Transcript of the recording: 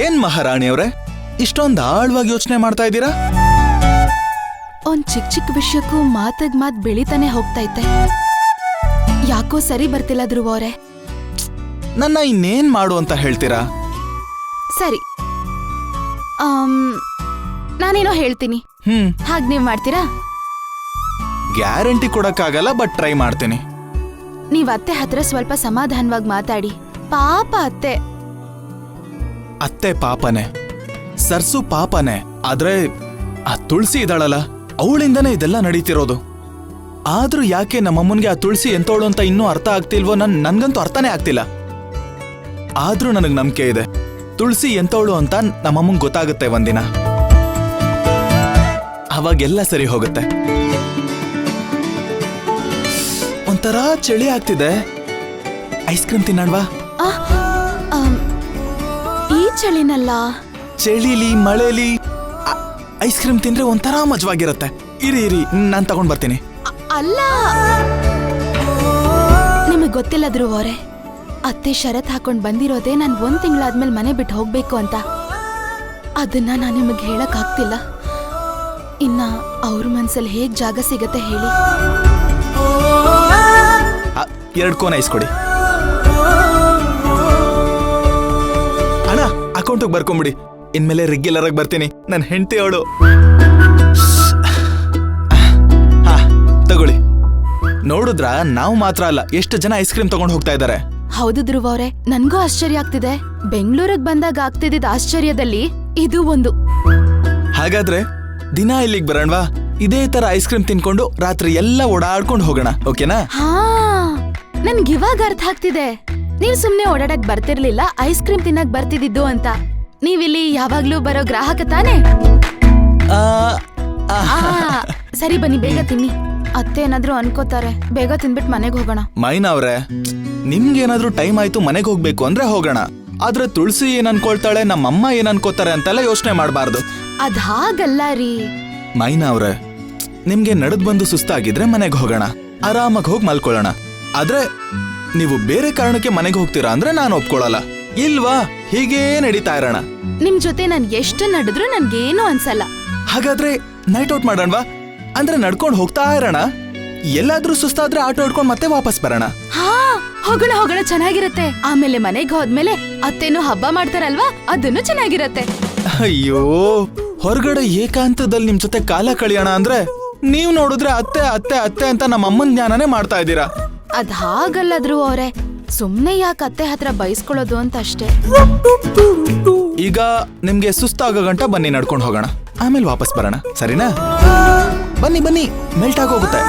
ಏನ್ ಮಹಾರಾಣಿಯವ್ರೆ, ಇಷ್ಟೊಂದು ಆಳವಾಗಿ ಯೋಚನೆ ಮಾಡ್ತಾ ಇದ್ದೀರಾ? ಒಂದ್ ಚಿಕ್ಕ ಚಿಕ್ಕ ವಿಷಯಕ್ಕೂ ಮಾತ್ ಬೆಳಿತಾನೆ ಹೋಗ್ತೈತೆ. ಯಾಕೋ ಸರಿ ಬರ್ತಿಲ್ಲ ಧ್ರುವ ಅವ್ರೆ. ನನ್ನ ಇನ್ನೇನ್ ಮಾಡು ಅಂತ ಹೇಳ್ತೀರಾ? ಸರಿ, ನಾನೇನೋ ಹೇಳ್ತೀನಿ, ಹಾಗ್ ನೀವ್ ಮಾಡ್ತೀರಾ? ಗ್ಯಾರಂಟಿ ಕೊಡಕ್ಕಾಗಲ್ಲ, ಬಟ್ ಟ್ರೈ ಮಾಡ್ತೀನಿ. ನೀವ್ ಅತ್ತೆ ಹತ್ರ ಸ್ವಲ್ಪ ಸಮಾಧಾನವಾಗಿ ಮಾತಾಡಿ. ಪಾಪ ಅತ್ತೆ. ಅತ್ತೆ ಪಾಪನೆ, ಸರ್ಸು ಪಾಪನೆ. ಆದ್ರೆ ಆ ತುಳಸಿ ಇದ್ದಾಳಲ್ಲ, ಅವಳಿಂದನೇ ಇದೆಲ್ಲ ನಡೀತಿರೋದು. ಆದ್ರೂ ಯಾಕೆ ನಮ್ಮಮ್ಮನ್ಗೆ ಆ ತುಳಸಿ ಎಂತವಳು ಅಂತ ಇನ್ನೂ ಅರ್ಥ ಆಗ್ತಿಲ್ವೋ? ನನ್ಗಂತೂ ಅರ್ಥನೇ ಆಗ್ತಿಲ್ಲ. ಆದ್ರೂ ನನಗ್ ನಂಬಿಕೆ ಇದೆ, ತುಳಸಿ ಎಂತವಳು ಅಂತ ನಮ್ಮಮ್ಮಂಗ್ ಗೊತ್ತಾಗುತ್ತೆ ಒಂದಿನ. ಅವಾಗೆಲ್ಲ ಸರಿ ಹೋಗುತ್ತೆ. ಒಂಥರ ಚಳಿ ಆಗ್ತಿದೆ, ಐಸ್ ಕ್ರೀಮ್ ತಿನ್ನೋಣವಾ? ಈ ಚಳಿನಲ್ಲ, ಚಳಿಲಿ ಮಳೆಲಿ ಐಸ್ ಕ್ರೀಮ್ ತಿಂದ್ರೆ ಒಂಥರ ಮಜವಾಗಿರತ್ತೆ. ಇರಿ ನಾನ್ ತಗೊಂಡ್ ಬರ್ತೀನಿ. ಅಲ್ಲ, ನಿಮಗ್ ಗೊತ್ತಿಲ್ಲ ಧ್ರುವ ಅವ್ರೆ, ಅತ್ತೆ ಷರತ್ ಹಾಕೊಂಡ್ ಬಂದಿರೋದೇ ನಾನ್ 1 ತಿಂಗಳಾದ್ಮೇಲೆ ಮನೆ ಬಿಟ್ಟು ಹೋಗ್ಬೇಕು ಅಂತ. ಅದನ್ನ ನಾನ್ ನಿಮಗ್ ಹೇಳಕ್ ಆಗ್ತಿಲ್ಲ. ಇನ್ನ ಅವ್ರ ಮನ್ಸಲ್ಲಿ ಹೇಗ್ ಜಾಗ ಸಿಗತ್ತೆ ಹೇಳಿ? 2 ಕೋನ್ ಐಸ್ ಕೊಡಿ ಅಣ್ಣ. ಅಕೌಂಟಿಗೆ ಬರ್ಕೊಂಬಿಡಿ, ಇನ್ಮೇಲೆ ರೆಗ್ಯುಲರ್ ಆಗಿ ಬರ್ತೀನಿ. ನನ್ನ ಹೆಂಡತಿ ಅವಳು. ತಗೊಳ್ಳಿ. ನೋಡಿದ್ರ, ನಾವು ಮಾತ್ರ ಅಲ್ಲ, ಎಷ್ಟು ಜನ ಐಸ್ ಕ್ರೀಮ್ ತಗೊಂಡು ಹೋಗ್ತಾ ಇದ್ದಾರೆ. ಹೌದು ಧ್ರುವ ಅವ್ರೆ, ನನ್ಗೂ ಆಶ್ಚರ್ಯ ಆಗ್ತಿದೆ. ಬೆಂಗಳೂರಿಗೆ ಬಂದಾಗ ಆಗ್ತಿದ್ದ ಆಶ್ಚರ್ಯದಲ್ಲಿ ಇದು ಒಂದು. ಹಾಗಾದ್ರೆ ದಿನ ಇಲ್ಲಿಗೆ ಬರೋಣವಾ? ಇದೇ ತರ ಐಸ್ ಕ್ರೀಮ್ ತಿನ್ಕೊಂಡು ರಾತ್ರಿ ಎಲ್ಲ ಓಡಾಡ್ಕೊಂಡು ಹೋಗೋಣ, ಓಕೆನಾ? ಹಾ, ನನ್ಗೆ ಇವಾಗ ಅರ್ಥ ಆಗ್ತಿದೆ. ನೀವ್ ಸುಮ್ನೆ ಓಡಾಡಕ್ ಬರ್ತಿರ್ಲಿಲ್ಲ, ಐಸ್ ಕ್ರೀಮ್ ತಿನ್ನಕ್ ಬರ್ತಿದ್ದು ಅಂತ. ನೀವಿಲ್ಲಿ ಯಾವಾಗ್ಲೂ ಬರೋ ಗ್ರಾಹಕ ತಾನೇ? ಸರಿ, ಬನ್ನಿ, ಬೇಗ ತಿನ್ನಿ. ಅತ್ತೆ ಏನಾದ್ರೂ ಅನ್ಕೋತಾರೆ. ಬೇಗ ತಿನ್ಬಿಟ್ಟು ಮನೆಗೆ ಹೋಗೋಣ. ಮೈನಾ ಅವ್ರೆ, ನಿಮ್ಗೇನಾದ್ರೂ ಟೈಮ್ ಆಯ್ತು ಮನೆಗೆ ಹೋಗ್ಬೇಕು ಅಂದ್ರೆ ಹೋಗೋಣ. ಆದ್ರೆ ತುಳಸಿ ಏನ್ ಅನ್ಕೊಳ್ತಾಳೆ, ನಮ್ಮಮ್ಮ ಏನ್ ಅನ್ಕೋತಾರೆ ಅಂತೆಲ್ಲ ಯೋಚನೆ ಮಾಡಬಾರ್ದು. ಅದ್ ಹಾಗಲ್ಲ ರೀ ಮೈನಾ ಅವ್ರೆ. ನಿಮ್ಗೆ ನಡೆದ್ ಬಂದು ಸುಸ್ತಾಗಿದ್ರೆ ಮನೆಗೆ ಹೋಗೋಣ, ಆರಾಮಾಗಿ ಹೋಗಿ ಮಲ್ಕೊಳ್ಳೋಣ. ಆದ್ರೆ ನೀವು ಬೇರೆ ಕಾರಣಕ್ಕೆ ಮನೆಗೆ ಹೋಗ್ತೀರಾ ಅಂದ್ರೆ ನಾನು ಒಪ್ಕೊಳ್ಳಲ್ಲ. ಇಲ್ವಾ? ಹೀಗೇ ನಡೀತಾ ಇರೋಣ. ನಿಮ್ ಜೊತೆ ನಾನ್ ಎಷ್ಟು ನಡೆದ್ರು ನನ್ಗೇನು ಅನ್ಸಲ್ಲ. ಹಾಗಾದ್ರೆ ನೈಟ್ ಔಟ್ ಮಾಡೋಣವಾ? ಅಂದ್ರೆ ನಡ್ಕೊಂಡು ಹೋಗ್ತಾ ಇರೋಣ. ಎಲ್ಲಾದ್ರೂ ಸುಸ್ತಾದ್ರೆ ಆಟೋ ಹಿಡ್ಕೊಂಡು ಮತ್ತೆ ವಾಪಸ್ ಬರೋಣ. ಹಾ, ಹೋಗೋಣ, ಚೆನ್ನಾಗಿರತ್ತೆ. ಆಮೇಲೆ ಮನೆಗೆ ಹೋದ್ಮೇಲೆ ಅತ್ತೇನು ಹಬ್ಬ ಮಾಡ್ತಾರಲ್ವಾ, ಅದನ್ನು ಚೆನ್ನಾಗಿರತ್ತೆ. ಅಯ್ಯೋ, ಹೊರಗಡೆ ಏಕಾಂತದಲ್ಲಿ ನಿಮ್ ಜೊತೆ ಕಾಲ ಕಳಿಯೋಣ ಅಂದ್ರೆ ನೀವ್ ನೋಡಿದ್ರೆ ಅತ್ತೆ ಅತ್ತೆ ಅತ್ತೆ ಅಂತ ನಮ್ಮ ಅಮ್ಮನ ಜ್ಞಾನನೇ ಮಾಡ್ತಾ ಇದ್ದೀರಾ. ಅದ್ ಹಾಗಲ್ಲ ಧ್ರುವ ಅವ್ರೆ, ಸುಮ್ನೆ ಯಾಕೆ ಅತ್ತೆ ಹತ್ರ ಬಯಸ್ಕೊಳ್ಳೋದು ಅಂತ ಅಷ್ಟೇ. ಈಗ ನಿಮ್ಗೆ ಸುಸ್ತಾಗೋ ಗಂಟ ಬನ್ನಿ, ನಡ್ಕೊಂಡು ಹೋಗೋಣ, ಆಮೇಲೆ ವಾಪಸ್ ಬರೋಣ, ಸರಿನಾ? ಬನ್ನಿ ಮೆಲ್ಟ್ ಆಗೋಗುತ್ತೆ.